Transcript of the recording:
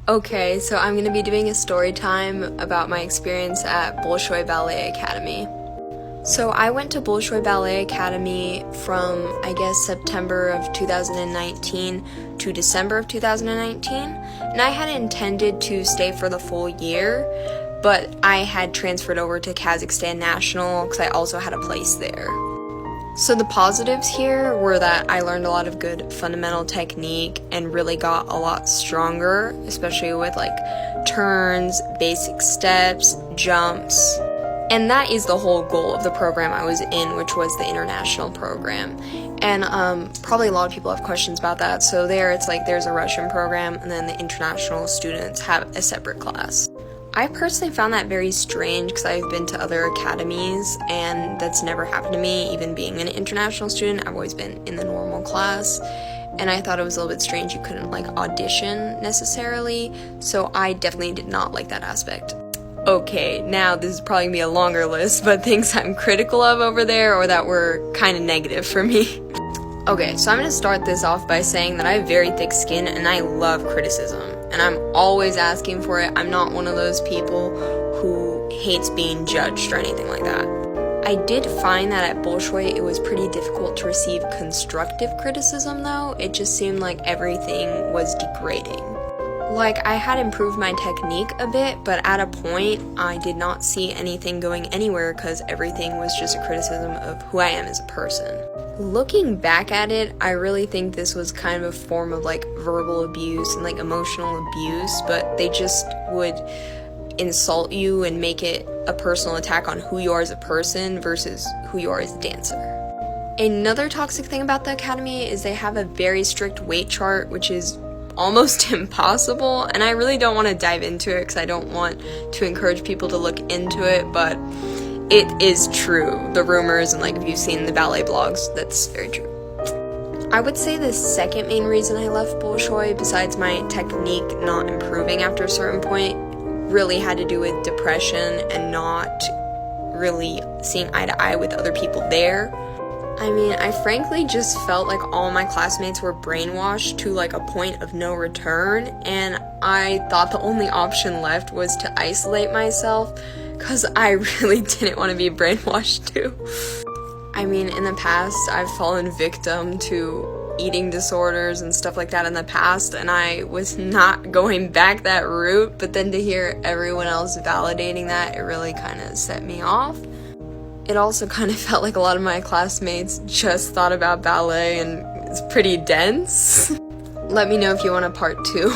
Okay, so I'm going to be doing a story time about my experience at Bolshoi Ballet Academy. So I went to Bolshoi Ballet Academy from, I guess, September of 2019 to December of 2019, and I had intended to stay for the full year, but I had transferred over to Kazakhstan National because I also had a place there. So the positives here were that I learned a lot of good fundamental technique and really got a lot stronger, especially with like turns, basic steps, jumps. And that is the whole goal of the program I was in, which was the international program. And probably a lot of people have questions about that. So there it's like there's a Russian program and then the international students have a separate class. I personally found that very strange because I've been to other academies and that's never happened to me. Even being an international student, I've always been in the normal class, and I thought it was a little bit strange you couldn't like audition necessarily, so I definitely did not like that aspect. Okay, now this is probably gonna be a longer list, but things I'm critical of over there or that were kind of negative for me. Okay, so I'm gonna start this off by saying that I have very thick skin and I love criticism. And I'm always asking for it. I'm not one of those people who hates being judged or anything like that. I did find that at Bolshoi it was pretty difficult to receive constructive criticism though. It just seemed like everything was degrading. Like, I had improved my technique a bit, but at a point I did not see anything going anywhere because everything was just a criticism of who I am as a person. Looking back at it, I really think this was kind of a form of like verbal abuse and like emotional abuse, but they just would insult you and make it a personal attack on who you are as a person versus who you are as a dancer. Another toxic thing about the academy is they have a very strict weight chart, which is almost impossible, and I really don't want to dive into it because I don't want to encourage people to look into it, but it is true. The rumors and like if you've seen the ballet blogs, that's very true. I would say the second main reason I left Bolshoi, besides my technique not improving after a certain point, really had to do with depression and not really seeing eye to eye with other people there. I mean, I frankly just felt like all my classmates were brainwashed to like a point of no return, and I thought the only option left was to isolate myself because I really didn't want to be brainwashed too. I mean, in the past, I've fallen victim to eating disorders and stuff like that in the past, and I was not going back that route, but then to hear everyone else validating that, it really kind of set me off. It also kind of felt like a lot of my classmates just thought about ballet and it's pretty dense. Let me know if you want a part 2.